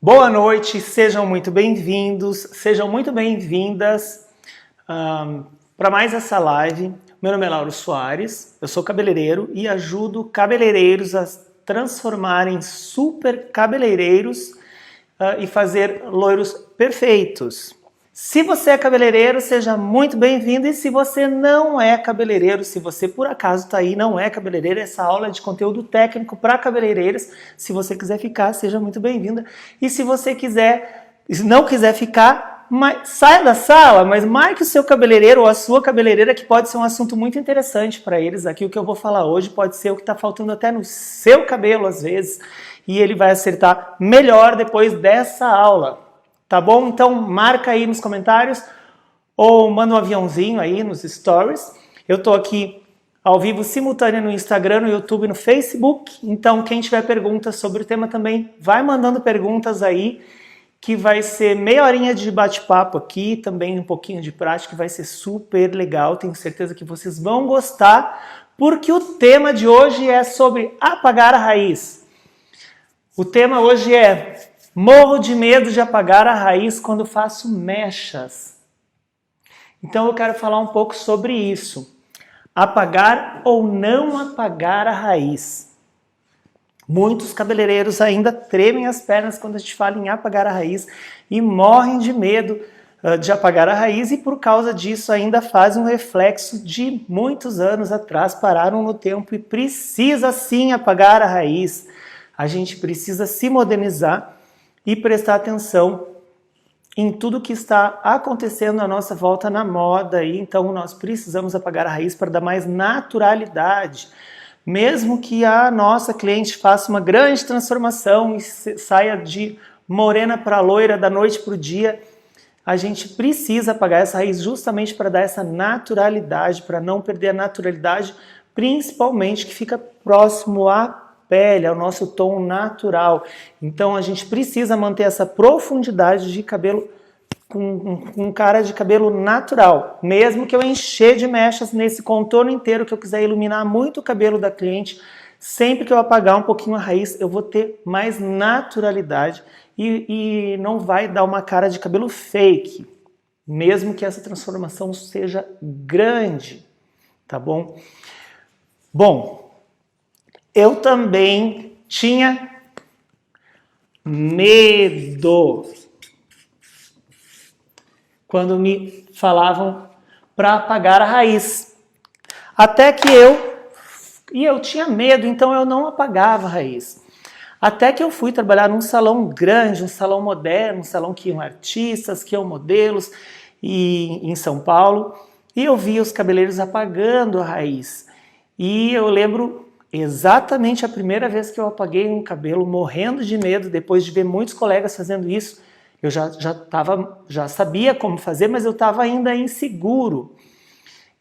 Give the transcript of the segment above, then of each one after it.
Boa noite, sejam muito bem-vindos, sejam muito bem-vindas para mais essa live. Meu nome é Lauro Soares, eu sou cabeleireiro e ajudo cabeleireiros a transformarem super cabeleireiros e fazer loiros perfeitos. Se você é cabeleireiro, seja muito bem-vindo, e se você não é cabeleireiro, se você por acaso está aí e não é cabeleireiro, essa aula é de conteúdo técnico para cabeleireiros. Se você quiser ficar, seja muito bem-vinda. E se você não quiser ficar, saia da sala, mas marque o seu cabeleireiro ou a sua cabeleireira, que pode ser um assunto muito interessante para eles. Aqui o que eu vou falar hoje pode ser o que está faltando até no seu cabelo às vezes, e ele vai acertar melhor depois dessa aula. Tá bom? Então marca aí nos comentários ou manda um aviãozinho aí nos stories. Eu tô aqui ao vivo simultâneo no Instagram, no YouTube, no Facebook. Então quem tiver perguntas sobre o tema também vai mandando perguntas aí, que vai ser meia horinha de bate-papo aqui, também um pouquinho de prática, vai ser super legal. Tenho certeza que vocês vão gostar, porque o tema de hoje é sobre apagar a raiz. O tema hoje é: morro de medo de apagar a raiz quando faço mechas. Então eu quero falar um pouco sobre isso. Apagar ou não apagar a raiz. Muitos cabeleireiros ainda tremem as pernas quando a gente fala em apagar a raiz e morrem de medo de apagar a raiz, e por causa disso ainda fazem um reflexo de muitos anos atrás, pararam no tempo, e precisa sim apagar a raiz. A gente precisa se modernizar e prestar atenção em tudo que está acontecendo à nossa volta na moda. E então nós precisamos apagar a raiz para dar mais naturalidade. Mesmo que a nossa cliente faça uma grande transformação e saia de morena para loira da noite para o dia, a gente precisa apagar essa raiz justamente para dar essa naturalidade, para não perder a naturalidade, principalmente que fica próximo à pele, ao nosso tom natural. Então a gente precisa manter essa profundidade de cabelo com cara de cabelo natural. Mesmo que eu encher de mechas nesse contorno inteiro, que eu quiser iluminar muito o cabelo da cliente, sempre que eu apagar um pouquinho a raiz, eu vou ter mais naturalidade e não vai dar uma cara de cabelo fake, mesmo que essa transformação seja grande, tá bom? Bom, eu também tinha medo quando me falavam para apagar a raiz. Até que eu tinha medo, então eu não apagava a raiz. Até que eu fui trabalhar num salão grande, um salão moderno, um salão que iam artistas, que iam modelos, em São Paulo, e eu via os cabeleireiros apagando a raiz. E eu lembro exatamente a primeira vez que eu apaguei um cabelo, morrendo de medo, depois de ver muitos colegas fazendo isso. Eu já sabia como fazer, mas eu estava ainda inseguro.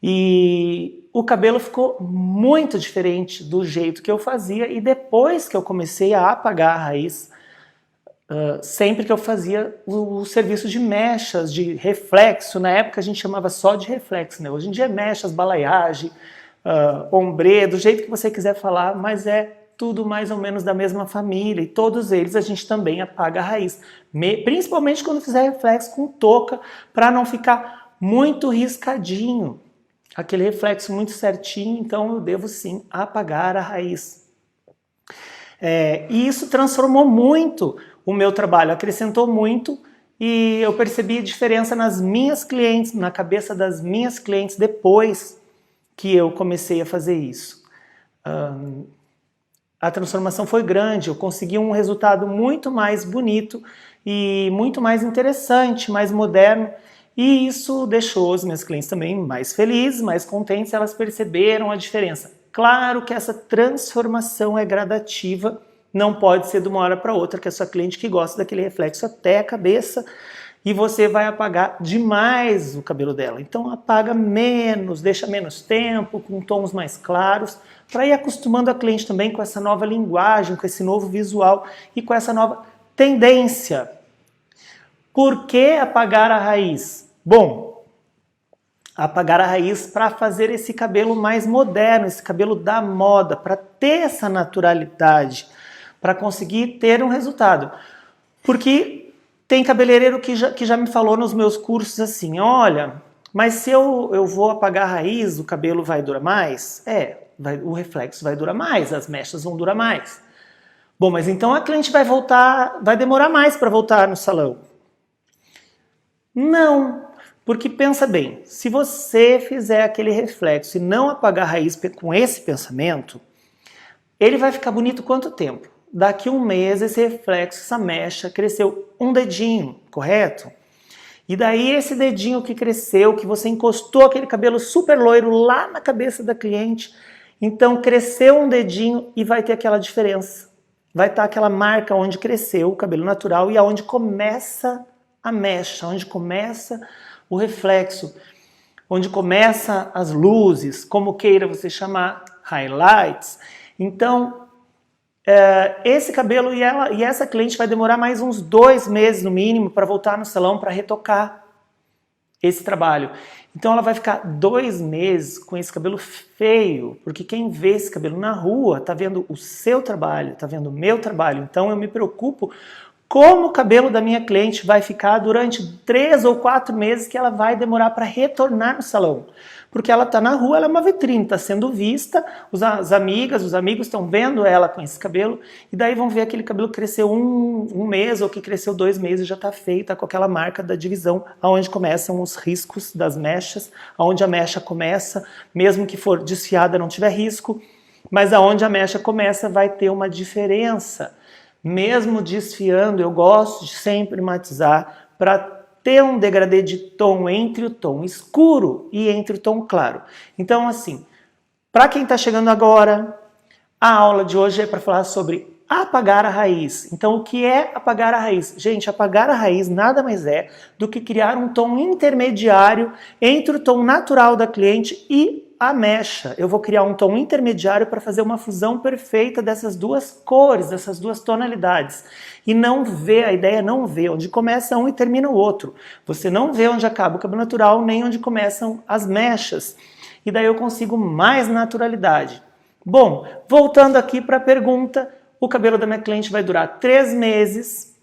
E o cabelo ficou muito diferente do jeito que eu fazia, e depois que eu comecei a apagar a raiz, sempre que eu fazia o serviço de mechas, de reflexo, na época a gente chamava só de reflexo, né? Hoje em dia é mechas, balayage, ombre, do jeito que você quiser falar, mas é tudo mais ou menos da mesma família, e todos eles a gente também apaga a raiz, principalmente quando fizer reflexo com touca, para não ficar muito riscadinho, aquele reflexo muito certinho. Então eu devo sim apagar a raiz. E isso transformou muito o meu trabalho, acrescentou muito, e eu percebi a diferença nas minhas clientes, na cabeça das minhas clientes, depois que eu comecei a fazer isso. A transformação foi grande, eu consegui um resultado muito mais bonito e muito mais interessante, mais moderno, e isso deixou os meus clientes também mais felizes, mais contentes. Elas perceberam a diferença. Claro que essa transformação é gradativa, não pode ser de uma hora para outra, que a sua cliente que gosta daquele reflexo até a cabeça, e você vai apagar demais o cabelo dela. Então apaga menos, deixa menos tempo, com tons mais claros, para ir acostumando a cliente também com essa nova linguagem, com esse novo visual e com essa nova tendência. Por que apagar a raiz? Bom, apagar a raiz para fazer esse cabelo mais moderno, esse cabelo da moda, para ter essa naturalidade, para conseguir ter um resultado. Porque tem cabeleireiro que já me falou nos meus cursos assim, olha, mas se eu vou apagar a raiz, o cabelo vai durar mais? O reflexo vai durar mais, as mechas vão durar mais. Bom, mas então a cliente vai voltar, vai demorar mais para voltar no salão. Não, porque pensa bem, se você fizer aquele reflexo e não apagar a raiz com esse pensamento, ele vai ficar bonito quanto tempo? Daqui um mês esse reflexo, essa mecha cresceu um dedinho, correto? E daí esse dedinho que cresceu, que você encostou aquele cabelo super loiro lá na cabeça da cliente, então cresceu um dedinho e vai ter aquela diferença. Vai estar aquela marca onde cresceu o cabelo natural e aonde começa a mecha, onde começa o reflexo, onde começa as luzes, como queira você chamar, highlights. Então, esse cabelo e essa cliente vai demorar mais uns 2 meses no mínimo para voltar no salão para retocar esse trabalho. Então ela vai ficar 2 meses com esse cabelo feio, porque quem vê esse cabelo na rua está vendo o seu trabalho, está vendo o meu trabalho. Então eu me preocupo como o cabelo da minha cliente vai ficar durante 3 ou 4 meses que ela vai demorar para retornar no salão. Porque ela está na rua, ela é uma vitrine, está sendo vista, as amigas, os amigos estão vendo ela com esse cabelo, e daí vão ver aquele cabelo que cresceu um mês, ou que cresceu 2 meses, já está feio, está com aquela marca da divisão, onde começam os riscos das mechas, onde a mecha começa, mesmo que for desfiada não tiver risco, mas aonde a mecha começa vai ter uma diferença. Mesmo desfiando, eu gosto de sempre matizar para ter um degradê de tom entre o tom escuro e entre o tom claro. Então, assim, para quem está chegando agora, a aula de hoje é para falar sobre apagar a raiz. Então, o que é apagar a raiz? Gente, apagar a raiz nada mais é do que criar um tom intermediário entre o tom natural da cliente e a mecha. Eu vou criar um tom intermediário para fazer uma fusão perfeita dessas duas cores, dessas duas tonalidades. E não ver, a ideia é não ver onde começa um e termina o outro. Você não vê onde acaba o cabelo natural, nem onde começam as mechas. E daí eu consigo mais naturalidade. Bom, voltando aqui para a pergunta, o cabelo da minha cliente vai durar 3 meses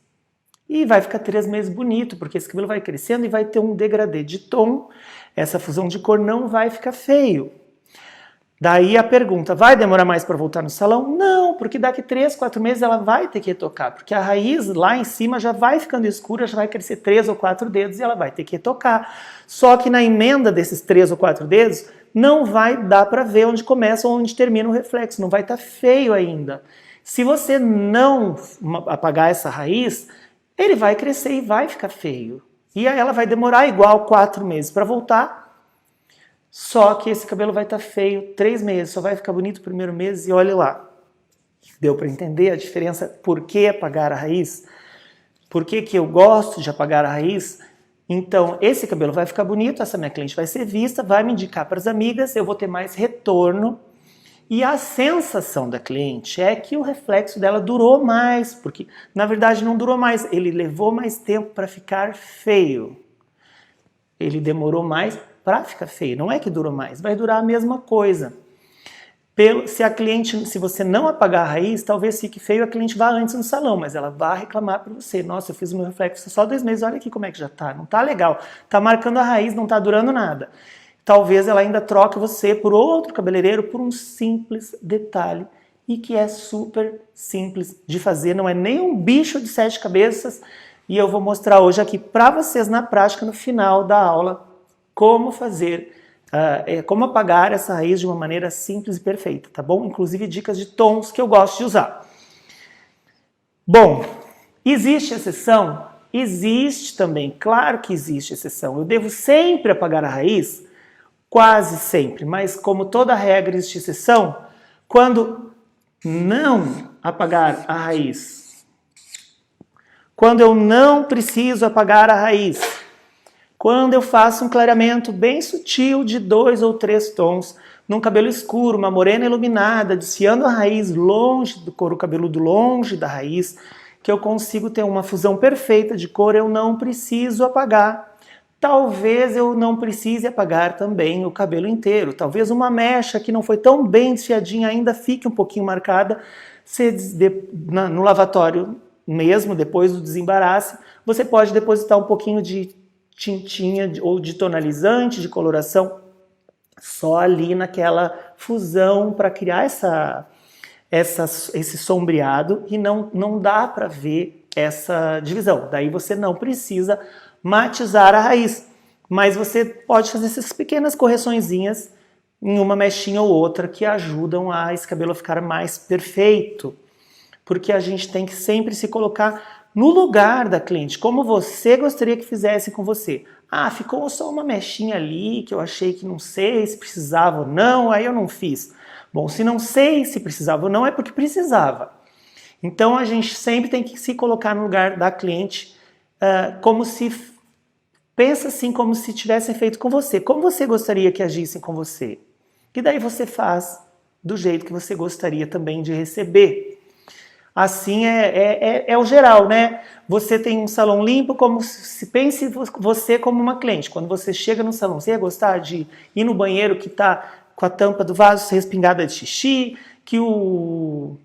e vai ficar 3 meses bonito, porque esse cabelo vai crescendo e vai ter um degradê de tom. Essa fusão de cor não vai ficar feio. Daí a pergunta, vai demorar mais para voltar no salão? Não, porque daqui 3, 4 meses ela vai ter que retocar, porque a raiz lá em cima já vai ficando escura, já vai crescer 3 ou 4 dedos e ela vai ter que retocar. Só que na emenda desses 3 ou 4 dedos, não vai dar para ver onde começa ou onde termina o reflexo, não vai estar feio ainda. Se você não apagar essa raiz, ele vai crescer e vai ficar feio. E aí ela vai demorar igual 4 meses para voltar, só que esse cabelo vai estar feio 3 meses, só vai ficar bonito o primeiro mês e olha lá. Deu para entender a diferença? Por que apagar a raiz? Por que eu gosto de apagar a raiz? Então, esse cabelo vai ficar bonito, essa minha cliente vai ser vista, vai me indicar para as amigas, eu vou ter mais retorno. E a sensação da cliente é que o reflexo dela durou mais, porque na verdade não durou mais, ele levou mais tempo para ficar feio. Ele demorou mais para ficar feio, não é que durou mais, vai durar a mesma coisa. Se você não apagar a raiz, talvez fique feio, a cliente vá antes no salão, mas ela vai reclamar para você. Nossa, eu fiz o meu reflexo só 2 meses, olha aqui como é que já tá, não tá legal, tá marcando a raiz, não tá durando nada. Talvez ela ainda troque você por outro cabeleireiro por um simples detalhe e que é super simples de fazer, não é nem um bicho de 7 cabeças e eu vou mostrar hoje aqui para vocês na prática no final da aula como fazer, como apagar essa raiz de uma maneira simples e perfeita, tá bom? Inclusive dicas de tons que eu gosto de usar. Bom, existe exceção? Existe também, claro que existe exceção. Eu devo sempre apagar a raiz? Quase sempre, mas como toda regra existe exceção, quando não apagar a raiz, quando eu não preciso apagar a raiz, quando eu faço um clareamento bem sutil de 2 ou 3 tons, num cabelo escuro, uma morena iluminada, desfiando a raiz longe do couro cabeludo, longe da raiz, que eu consigo ter uma fusão perfeita de cor, eu não preciso apagar. Talvez eu não precise apagar também o cabelo inteiro. Talvez uma mecha que não foi tão bem desfiadinha ainda fique um pouquinho marcada. No lavatório mesmo depois do desembaraço, você pode depositar um pouquinho de tintinha ou de tonalizante, de coloração, só ali naquela fusão para criar esse sombreado, e não dá para ver essa divisão. Daí você não precisa matizar a raiz, mas você pode fazer essas pequenas correçõezinhas em uma mechinha ou outra que ajudam a esse cabelo a ficar mais perfeito, porque a gente tem que sempre se colocar no lugar da cliente, como você gostaria que fizesse com você. Ah, ficou só uma mechinha ali que eu achei que não sei se precisava ou não, aí eu não fiz. Bom, se não sei se precisava ou não, é porque precisava. Então a gente sempre tem que se colocar no lugar da cliente, pensa assim como se tivessem feito com você. Como você gostaria que agissem com você? E daí você faz do jeito que você gostaria também de receber. Assim é o geral, né? Você tem um salão limpo, como se pense você como uma cliente. Quando você chega no salão, você ia gostar de ir no banheiro que está com a tampa do vaso respingada de xixi, que o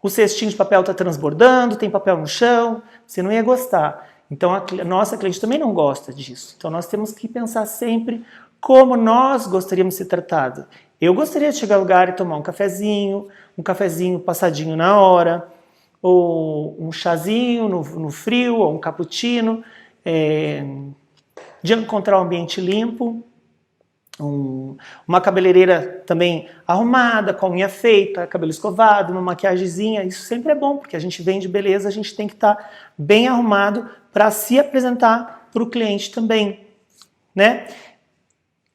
cestinho de papel está transbordando, tem papel no chão? Você não ia gostar. Então a nossa cliente também não gosta disso. Então nós temos que pensar sempre como nós gostaríamos de ser tratados. Eu gostaria de chegar ao lugar e tomar um cafezinho passadinho na hora, ou um chazinho no frio, ou um cappuccino, de encontrar um ambiente limpo, uma cabeleireira também arrumada, com a unha feita, cabelo escovado, uma maquiagemzinha. Isso sempre é bom, porque a gente vende beleza, a gente tem que estar bem arrumado para se apresentar para o cliente também, né?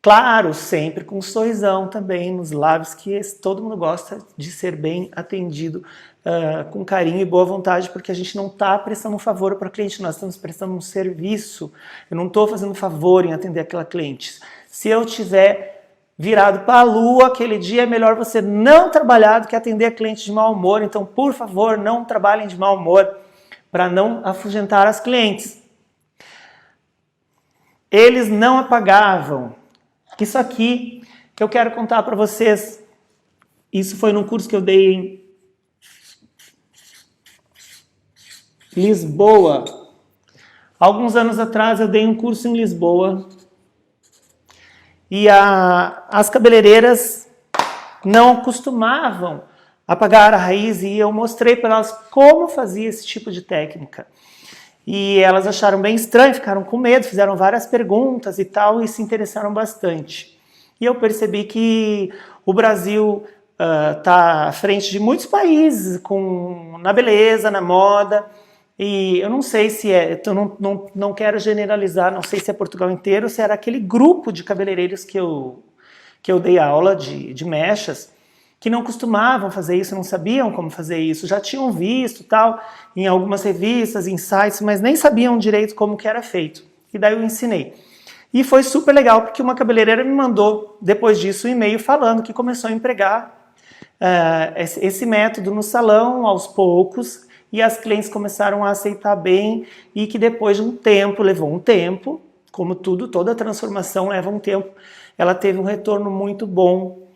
Claro, sempre com um sorrisão também nos lábios, que todo mundo gosta de ser bem atendido, com carinho e boa vontade, porque a gente não está prestando um favor para o cliente, nós estamos prestando um serviço. Eu não estou fazendo um favor em atender aquela cliente. Se eu tiver virado para a lua aquele dia, é melhor você não trabalhar do que atender a cliente de mau humor. Então, por favor, não trabalhem de mau humor para não afugentar as clientes. Eles não apagavam. Isso aqui que eu quero contar para vocês, isso foi num curso que eu dei em Lisboa. Alguns anos atrás eu dei um curso em Lisboa e as cabeleireiras não costumavam apagar a raiz, e eu mostrei para elas como fazia esse tipo de técnica. E elas acharam bem estranho, ficaram com medo, fizeram várias perguntas e tal, e se interessaram bastante. E eu percebi que o Brasil está à frente de muitos países na beleza, na moda, e eu não sei se então não quero generalizar, não sei se é Portugal inteiro, ou se era aquele grupo de cabeleireiros que eu dei aula de mechas, que não costumavam fazer isso, não sabiam como fazer isso, já tinham visto tal, em algumas revistas, em sites, mas nem sabiam direito como que era feito. E daí eu ensinei. E foi super legal, porque uma cabeleireira me mandou, depois disso, um e-mail falando que começou a empregar esse método no salão, aos poucos, e as clientes começaram a aceitar bem, e que depois de um tempo, levou um tempo, como tudo, toda transformação leva um tempo, ela teve um retorno muito bom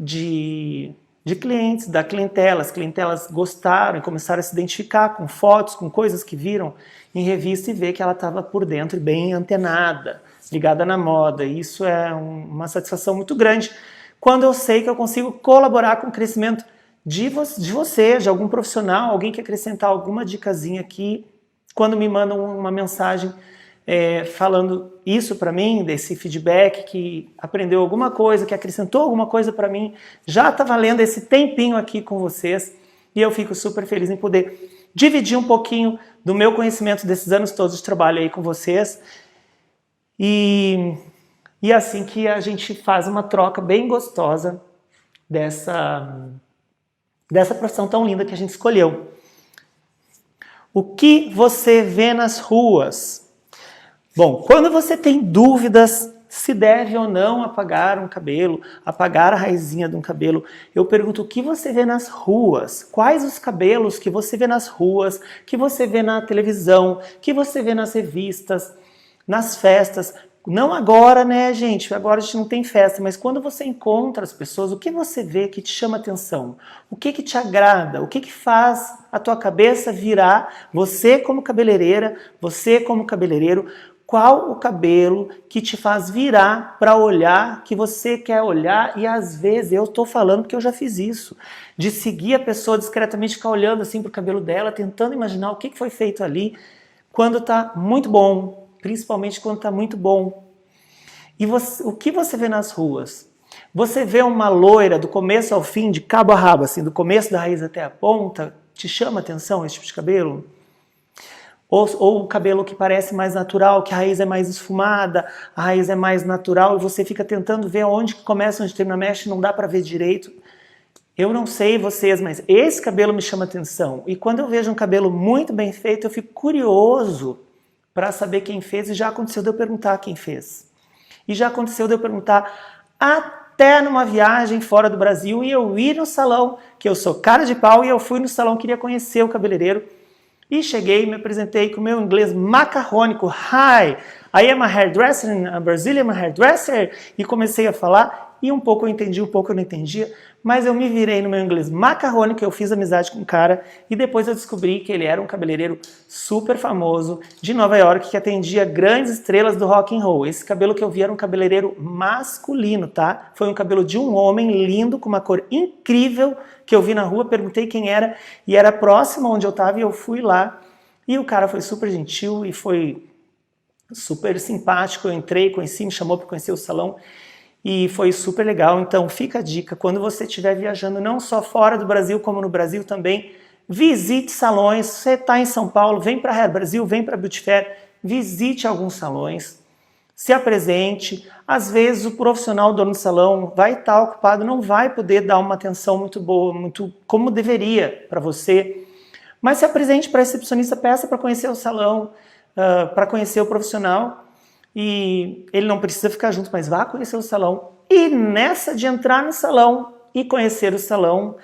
de clientes, da clientela. As clientelas gostaram e começaram a se identificar com fotos, com coisas que viram em revista, e ver que ela estava por dentro e bem antenada, ligada na moda. E isso é uma satisfação muito grande, quando eu sei que eu consigo colaborar com o crescimento de você, de algum profissional, alguém que acrescentar alguma dicasinha aqui, quando me mandam uma mensagem falando isso para mim, desse feedback, que aprendeu alguma coisa, que acrescentou alguma coisa para mim, já está valendo esse tempinho aqui com vocês, e eu fico super feliz em poder dividir um pouquinho do meu conhecimento desses anos todos de trabalho aí com vocês, e assim que a gente faz uma troca bem gostosa dessa profissão tão linda que a gente escolheu. O que você vê nas ruas? Bom, quando você tem dúvidas se deve ou não apagar um cabelo, apagar a raizinha de um cabelo, eu pergunto: o que você vê nas ruas? Quais os cabelos que você vê nas ruas, que você vê na televisão, que você vê nas revistas, nas festas? Não agora, né, gente? Agora a gente não tem festa, mas quando você encontra as pessoas, o que você vê que te chama atenção? O que te agrada? O que faz a tua cabeça virar? Você como cabeleireira, você como cabeleireiro, qual o cabelo que te faz virar para olhar, que você quer olhar? E às vezes, eu estou falando porque eu já fiz isso, de seguir a pessoa discretamente, ficar olhando assim pro cabelo dela, tentando imaginar o que foi feito ali, quando tá muito bom. Principalmente quando está muito bom. E o que você vê nas ruas? Você vê uma loira do começo ao fim, de cabo a rabo, assim, do começo da raiz até a ponta, te chama atenção esse tipo de cabelo? Ou o cabelo que parece mais natural, que a raiz é mais esfumada, a raiz é mais natural, e você fica tentando ver onde começa, onde termina a mecha, não dá para ver direito. Eu não sei vocês, mas esse cabelo me chama atenção. E quando eu vejo um cabelo muito bem feito, eu fico curioso para saber quem fez, e já aconteceu de eu perguntar quem fez. E já aconteceu de eu perguntar até numa viagem fora do Brasil, e eu ir no salão, que eu sou cara de pau, e eu fui no salão, queria conhecer o cabeleireiro, e cheguei, me apresentei com o meu inglês macarrônico. Hi, I am a hairdresser, a Brazilian hairdresser, e comecei a falar, e um pouco eu entendi, um pouco eu não entendia, mas eu me virei no meu inglês macarrônico, eu fiz amizade com o cara, e depois eu descobri que ele era um cabeleireiro super famoso de Nova York, que atendia grandes estrelas do rock and roll. Esse cabelo que eu vi era um cabeleireiro masculino, tá? Foi um cabelo de um homem lindo, com uma cor incrível, que eu vi na rua, perguntei quem era, e era próximo onde eu tava, e eu fui lá, e o cara foi super gentil, e foi super simpático. Eu entrei, conheci, me chamou para conhecer o salão, e foi super legal. Então fica a dica, quando você estiver viajando, não só fora do Brasil, como no Brasil também, visite salões. Você está em São Paulo, vem para a Hair Brasil, vem para a Beauty Fair, visite alguns salões, se apresente. Às vezes o profissional, o dono do salão, vai estar ocupado, não vai poder dar uma atenção muito boa, muito como deveria para você, mas se apresente para a recepcionista, peça para conhecer o salão, para conhecer o profissional. E ele não precisa ficar junto, mas vá conhecer o salão. E nessa de entrar no salão e conhecer o salão,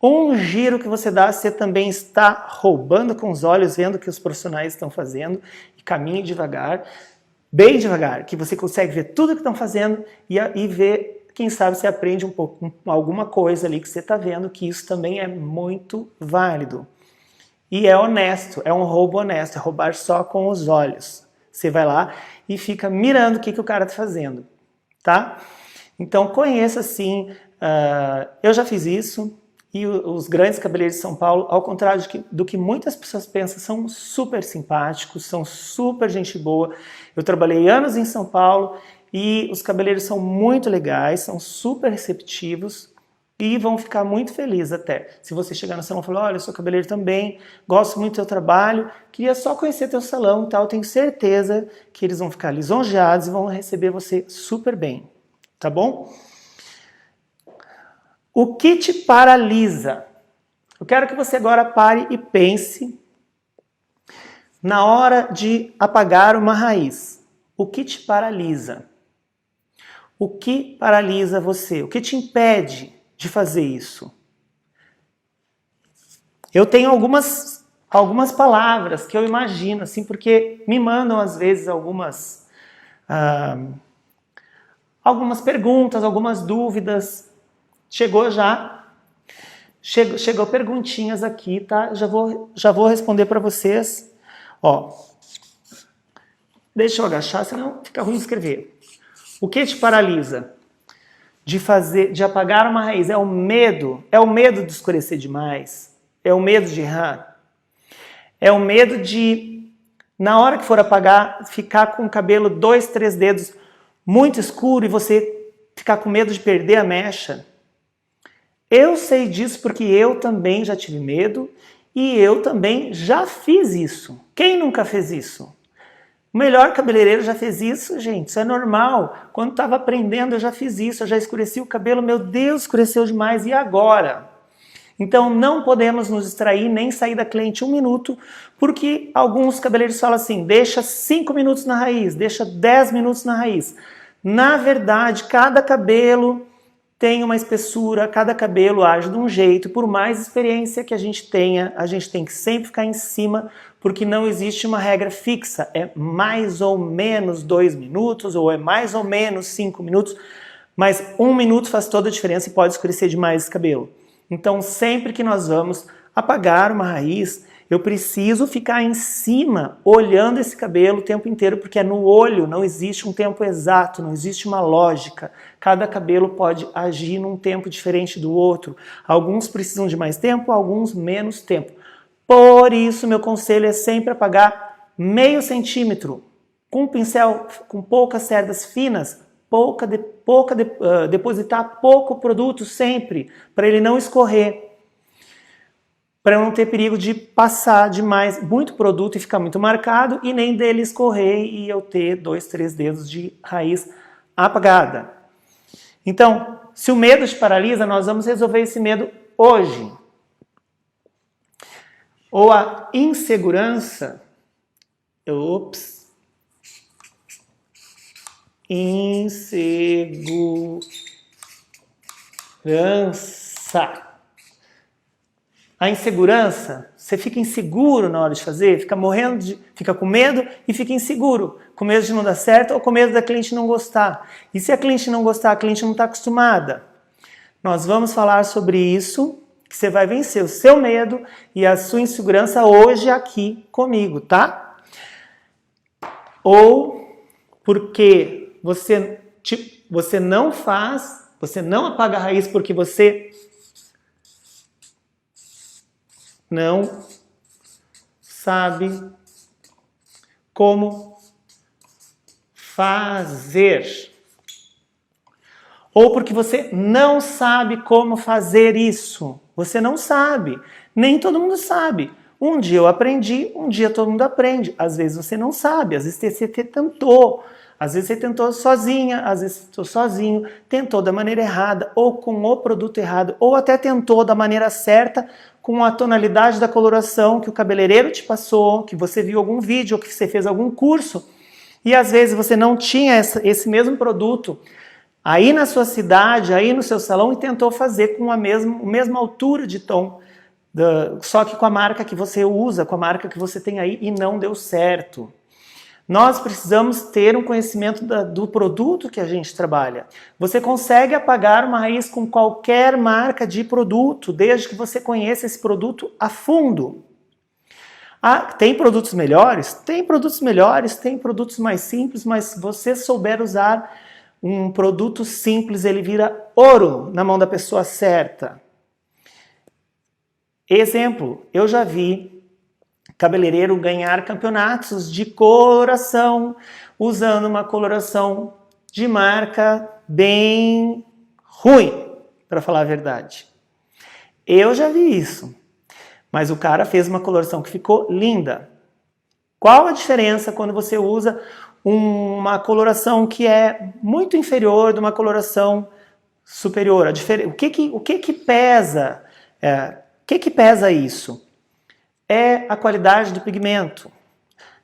um giro que você dá, você também está roubando com os olhos, vendo o que os profissionais estão fazendo, e caminhe devagar, bem devagar, que você consegue ver tudo que estão fazendo e ver, quem sabe você aprende um pouco, alguma coisa ali que você está vendo, que isso também é muito válido. E é honesto, é um roubo honesto, é roubar só com os olhos. Você vai lá e fica mirando o que o cara está fazendo, tá? Então conheça sim, eu já fiz isso, e os grandes cabeleireiros de São Paulo, ao contrário do que muitas pessoas pensam, são super simpáticos, são super gente boa. Eu trabalhei anos em São Paulo e os cabeleireiros são muito legais, são super receptivos, e vão ficar muito felizes até. Se você chegar no salão e falar, olha, eu sou cabeleireiro também, gosto muito do teu trabalho, queria só conhecer teu salão e tal, tenho certeza que eles vão ficar lisonjeados e vão receber você super bem, tá bom? O que te paralisa? Eu quero que você agora pare e pense na hora de apagar uma raiz. O que te paralisa? O que paralisa você? O que te impede de fazer isso? Eu tenho algumas palavras que eu imagino, assim, porque me mandam às vezes algumas perguntas, algumas dúvidas. Chegou perguntinhas aqui, tá? Já vou responder para vocês. Ó, deixa eu agachar, senão fica ruim de escrever. O que te paralisa? De apagar uma raiz, é o medo de escurecer demais, é o medo de errar, é o medo de, na hora que for apagar, ficar com o cabelo 2, 3 dedos muito escuro e você ficar com medo de perder a mecha. Eu sei disso porque eu também já tive medo e eu também já fiz isso. Quem nunca fez isso? O melhor cabeleireiro já fez isso, gente, isso é normal. Quando estava aprendendo eu já fiz isso, eu já escureci o cabelo, meu Deus, escureceu demais, e agora? Então não podemos nos distrair nem sair da cliente 1 minuto, porque alguns cabeleireiros falam assim, deixa 5 minutos na raiz, deixa 10 minutos na raiz. Na verdade, cada cabelo tem uma espessura, cada cabelo age de um jeito, por mais experiência que a gente tenha, a gente tem que sempre ficar em cima, porque não existe uma regra fixa. É mais ou menos 2 minutos, ou é mais ou menos 5 minutos, mas 1 minuto faz toda a diferença e pode escurecer demais esse cabelo. Então, sempre que nós vamos apagar uma raiz, eu preciso ficar em cima, olhando esse cabelo o tempo inteiro, porque é no olho, não existe um tempo exato, não existe uma lógica. Cada cabelo pode agir num tempo diferente do outro. Alguns precisam de mais tempo, alguns menos tempo. Por isso, meu conselho é sempre apagar meio centímetro, com um pincel com poucas cerdas finas, depositar pouco produto sempre, para ele não escorrer. Para não ter perigo de passar demais, muito produto e ficar muito marcado, e nem dele escorrer e eu ter 2, 3 dedos de raiz apagada. Então, se o medo te paralisa, nós vamos resolver esse medo hoje. Ou a insegurança, insegurança. A insegurança, você fica inseguro na hora de fazer, fica com medo e fica inseguro, com medo de não dar certo ou com medo da cliente não gostar. E se a cliente não gostar, a cliente não está acostumada. Nós vamos falar sobre isso, que você vai vencer o seu medo e a sua insegurança hoje aqui comigo, tá? Ou porque você não apaga a raiz porque você não sabe como fazer. Ou porque você não sabe como fazer isso. Você não sabe. Nem todo mundo sabe. Um dia eu aprendi, um dia todo mundo aprende. Às vezes você não sabe, às vezes você tentou. Às vezes você tentou sozinha, às vezes você tentou sozinho, tentou da maneira errada, ou com o produto errado, ou até tentou da maneira certa, com a tonalidade da coloração que o cabeleireiro te passou, que você viu algum vídeo, ou que você fez algum curso, e às vezes você não tinha esse mesmo produto aí na sua cidade, aí no seu salão, e tentou fazer com a mesma altura de tom, só que com a marca que você usa, com a marca que você tem aí, e não deu certo. Nós precisamos ter um conhecimento do produto que a gente trabalha. Você consegue apagar uma raiz com qualquer marca de produto, desde que você conheça esse produto a fundo. Tem produtos melhores? Tem produtos melhores, tem produtos mais simples, mas se você souber usar um produto simples, ele vira ouro na mão da pessoa certa. Exemplo, eu já vi cabeleireiro ganhar campeonatos de coloração, usando uma coloração de marca bem ruim, para falar a verdade. Eu já vi isso, mas o cara fez uma coloração que ficou linda. Qual a diferença quando você usa uma coloração que é muito inferior de uma coloração superior? O que pesa? O que pesa isso? É a qualidade do pigmento.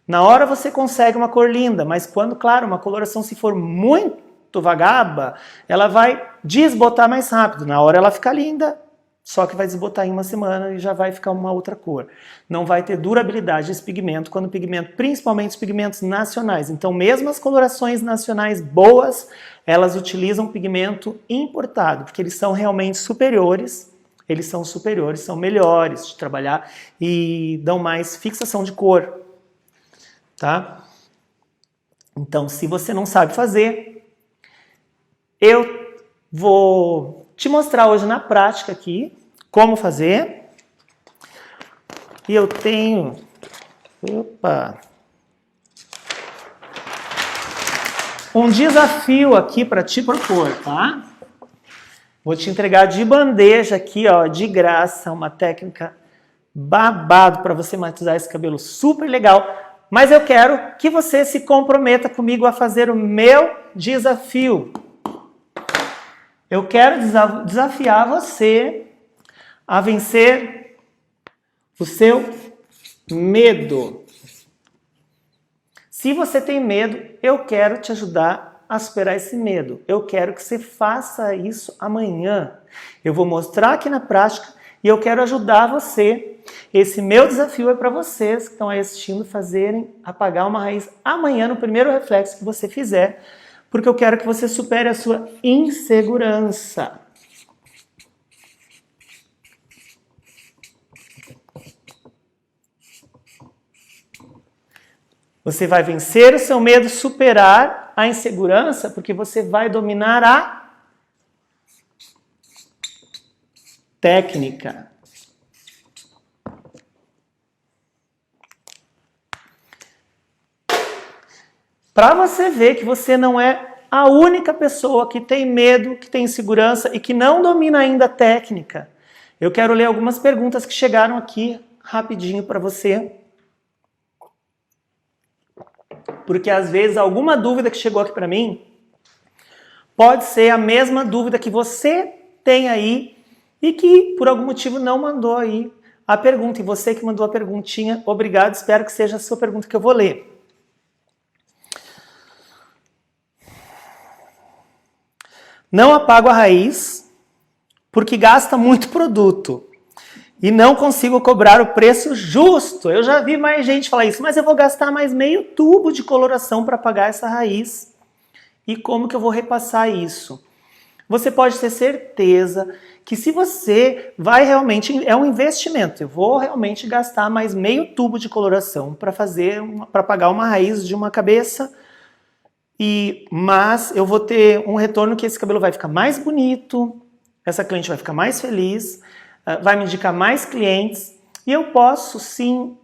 Na hora você consegue uma cor linda, mas quando, claro, uma coloração se for muito vagaba, ela vai desbotar mais rápido. Na hora ela fica linda, só que vai desbotar em uma semana e já vai ficar uma outra cor. Não vai ter durabilidade esse pigmento, quando o pigmento, principalmente os pigmentos nacionais. Então, mesmo as colorações nacionais boas, elas utilizam pigmento importado, porque eles são realmente superiores. Eles são superiores, são melhores de trabalhar e dão mais fixação de cor, tá? Então, se você não sabe fazer, eu vou te mostrar hoje na prática aqui como fazer. E eu tenho... um desafio aqui para te propor, tá? Vou te entregar de bandeja aqui, ó, de graça, uma técnica babado para você matizar esse cabelo super legal. Mas eu quero que você se comprometa comigo a fazer o meu desafio. Eu quero desafiar você a vencer o seu medo. Se você tem medo, eu quero te ajudar a superar esse medo. Eu quero que você faça isso amanhã. Eu vou mostrar aqui na prática e eu quero ajudar você Esse meu desafio é para vocês que estão aí assistindo fazerem apagar uma raiz amanhã no primeiro reflexo que você fizer, porque eu quero que você supere a sua insegurança. Você vai vencer o seu medo, superar a insegurança, porque você vai dominar a técnica. Para você ver que você não é a única pessoa que tem medo, que tem insegurança e que não domina ainda a técnica, eu quero ler algumas perguntas que chegaram aqui rapidinho para você. Porque às vezes alguma dúvida que chegou aqui para mim pode ser a mesma dúvida que você tem aí e que por algum motivo não mandou aí a pergunta. E você que mandou a perguntinha, obrigado, espero que seja a sua pergunta que eu vou ler. Não apago a raiz porque gasta muito produto e não consigo cobrar o preço justo. Eu já vi mais gente falar isso, mas eu vou gastar mais meio tubo de coloração para apagar essa raiz. E como que eu vou repassar isso? Você pode ter certeza que se você vai realmente, é um investimento, eu vou realmente gastar mais meio tubo de coloração para apagar uma raiz de uma cabeça, mas eu vou ter um retorno que esse cabelo vai ficar mais bonito, essa cliente vai ficar mais feliz, vai me indicar mais clientes e eu posso sim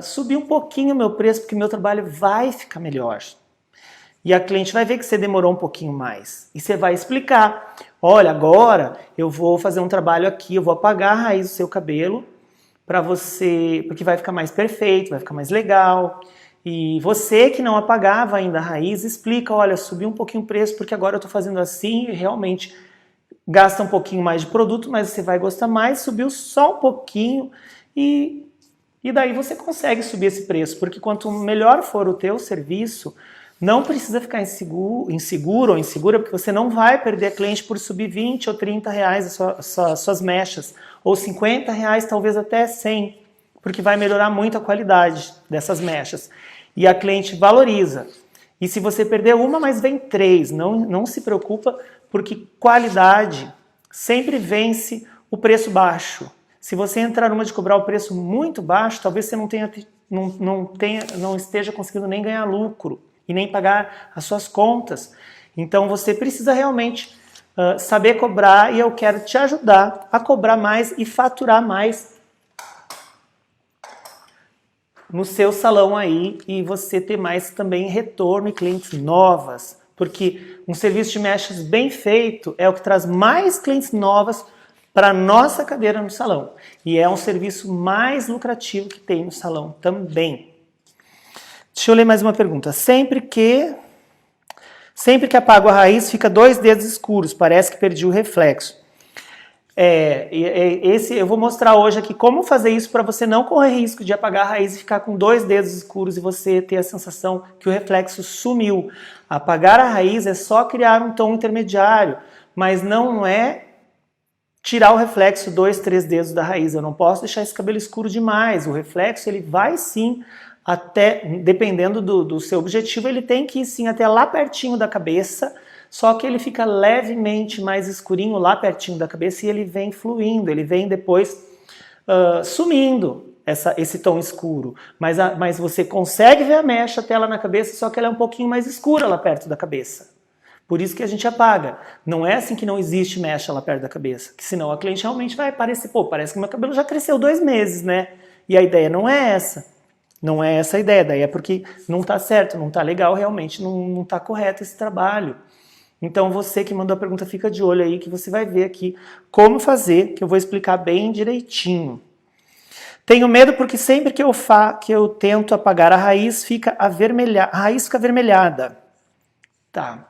subir um pouquinho o meu preço porque meu trabalho vai ficar melhor. E a cliente vai ver que você demorou um pouquinho mais. E você vai explicar, olha, agora eu vou fazer um trabalho aqui, eu vou apagar a raiz do seu cabelo para você, porque vai ficar mais perfeito, vai ficar mais legal. E você que não apagava ainda a raiz, explica, olha, subi um pouquinho o preço porque agora eu estou fazendo assim e realmente gasta um pouquinho mais de produto, mas você vai gostar mais, subiu só um pouquinho e daí você consegue subir esse preço, porque quanto melhor for o teu serviço, não precisa ficar inseguro ou insegura, porque você não vai perder cliente por subir 20 ou 30 reais as suas mechas, ou 50 reais, talvez até 100, porque vai melhorar muito a qualidade dessas mechas. E a cliente valoriza. E se você perder uma, mas vem 3, não se preocupa, porque qualidade sempre vence o preço baixo. Se você entrar numa de cobrar o preço muito baixo, talvez você não esteja conseguindo nem ganhar lucro e nem pagar as suas contas. Então você precisa realmente saber cobrar e eu quero te ajudar a cobrar mais e faturar mais no seu salão aí e você ter mais também retorno e clientes novas. Porque um serviço de mechas bem feito é o que traz mais clientes novas para a nossa cadeira no salão. E é um serviço mais lucrativo que tem no salão também. Deixa eu ler mais uma pergunta. Sempre que apago a raiz, fica 2 dedos escuros. Parece que perdi o reflexo. Eu vou mostrar hoje aqui como fazer isso para você não correr risco de apagar a raiz e ficar com 2 dedos escuros e você ter a sensação que o reflexo sumiu. Apagar a raiz é só criar um tom intermediário, mas não é tirar o reflexo 2, 3 dedos da raiz. Eu não posso deixar esse cabelo escuro demais. O reflexo ele vai sim até, dependendo do seu objetivo, ele tem que ir sim até lá pertinho da cabeça, só que ele fica levemente mais escurinho lá pertinho da cabeça e ele vem fluindo, ele vem depois sumindo esse tom escuro. Mas você consegue ver a mecha até lá na cabeça, só que ela é um pouquinho mais escura lá perto da cabeça. Por isso que a gente apaga. Não é assim que não existe mecha lá perto da cabeça, que senão a cliente realmente vai parecer, pô, parece que meu cabelo já cresceu 2 meses, né? E a ideia não é essa. Não é essa a ideia, daí é porque não está certo, não está legal, realmente não está correto esse trabalho. Então você que mandou a pergunta, fica de olho aí que você vai ver aqui como fazer, que eu vou explicar bem direitinho. Tenho medo porque sempre que eu tento apagar a raiz, a raiz fica avermelhada. Tá.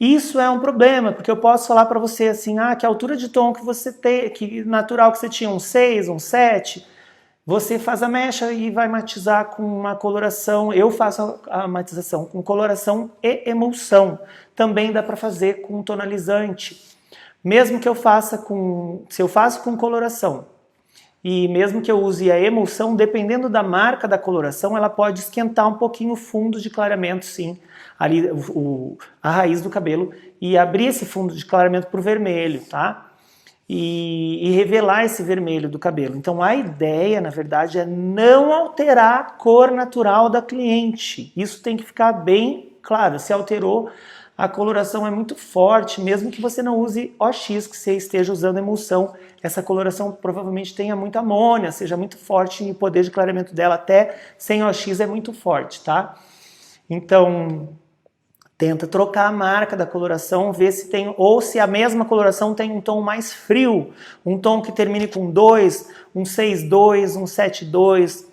Isso é um problema, porque eu posso falar para você assim, que a altura de tom que você tem, que natural que você tinha, um 6, um 7, você faz a mecha e vai matizar com uma coloração. Eu faço a matização com coloração e emulsão. Também dá para fazer com tonalizante. Mesmo que eu faça se eu faço com coloração e mesmo que eu use a emulsão, dependendo da marca da coloração, ela pode esquentar um pouquinho o fundo de clareamento, sim, ali a raiz do cabelo, e abrir esse fundo de clareamento para o vermelho, tá? E revelar esse vermelho do cabelo. Então a ideia, na verdade, é não alterar a cor natural da cliente. Isso tem que ficar bem claro. Se alterou, a coloração é muito forte, mesmo que você não use OX, que você esteja usando emulsão, essa coloração provavelmente tenha muita amônia, seja muito forte e o poder de clareamento dela até sem OX é muito forte, tá? Então, tenta trocar a marca da coloração, ver se tem, ou se a mesma coloração tem um tom mais frio, um tom que termine com 2, um 6-2, um 7-2,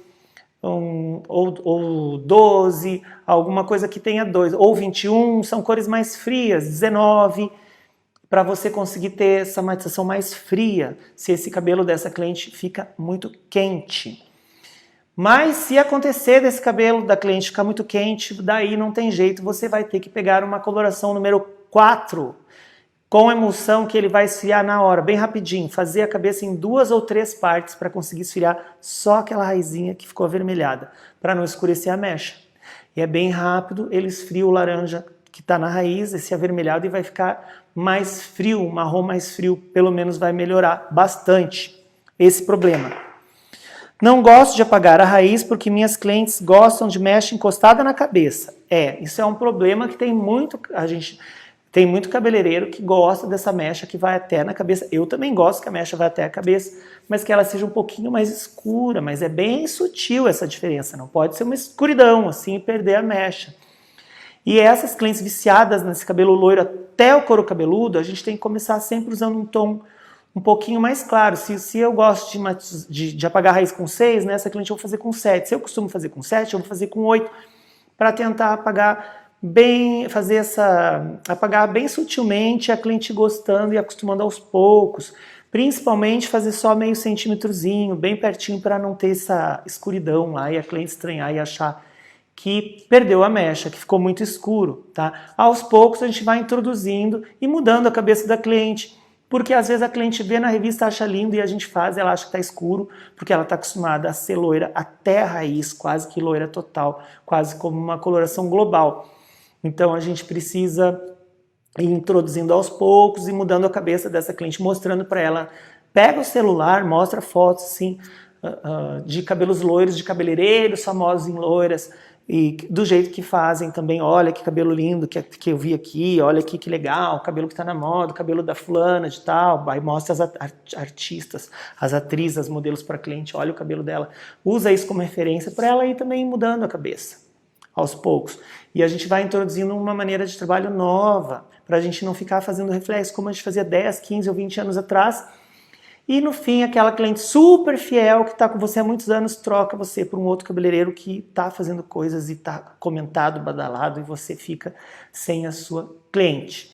ou 12, alguma coisa que tenha 2, ou 21, são cores mais frias, 19, para você conseguir ter essa matização mais fria, se esse cabelo dessa cliente fica muito quente. Mas se acontecer desse cabelo da cliente ficar muito quente, daí não tem jeito, você vai ter que pegar uma coloração número 4, com emulsão que ele vai esfriar na hora, bem rapidinho, fazer a cabeça em 2 ou 3 partes para conseguir esfriar só aquela raizinha que ficou avermelhada, para não escurecer a mecha. E é bem rápido, ele esfria o laranja que está na raiz, esse avermelhado, e vai ficar mais frio, um marrom mais frio, pelo menos vai melhorar bastante esse problema. Não gosto de apagar a raiz porque minhas clientes gostam de mecha encostada na cabeça. Isso é um problema que tem muito cabeleireiro que gosta dessa mecha que vai até na cabeça. Eu também gosto que a mecha vá até a cabeça, mas que ela seja um pouquinho mais escura, mas é bem sutil essa diferença, não pode ser uma escuridão assim e perder a mecha. E essas clientes viciadas nesse cabelo loiro até o couro cabeludo, a gente tem que começar sempre usando um tom um pouquinho mais claro. Se eu gosto de apagar a raiz com 6, nessa cliente eu vou fazer com 7. Se eu costumo fazer com 7, eu vou fazer com 8, para tentar apagar bem, apagar bem sutilmente, a cliente gostando e acostumando aos poucos. Principalmente fazer só meio centímetrozinho, bem pertinho, para não ter essa escuridão lá e a cliente estranhar e achar que perdeu a mecha, que ficou muito escuro, tá? Aos poucos a gente vai introduzindo e mudando a cabeça da cliente, porque às vezes a cliente vê na revista, acha lindo e a gente faz, ela acha que está escuro, porque ela está acostumada a ser loira até a raiz, quase que loira total, quase como uma coloração global. Então a gente precisa ir introduzindo aos poucos e mudando a cabeça dessa cliente, mostrando para ela, pega o celular, mostra fotos assim, de cabelos loiros, de cabeleireiros famosos em loiras, e do jeito que fazem também, olha que cabelo lindo que eu vi aqui, olha aqui que legal, o cabelo que está na moda, o cabelo da fulana de tal, aí mostra as artistas, as atrizes, as modelos para cliente, olha o cabelo dela, usa isso como referência para ela ir também mudando a cabeça, aos poucos. E a gente vai introduzindo uma maneira de trabalho nova, para a gente não ficar fazendo reflexo como a gente fazia 10, 15 ou 20 anos atrás. E no fim, aquela cliente super fiel que está com você há muitos anos, troca você por um outro cabeleireiro que está fazendo coisas e está comentado, badalado, e você fica sem a sua cliente.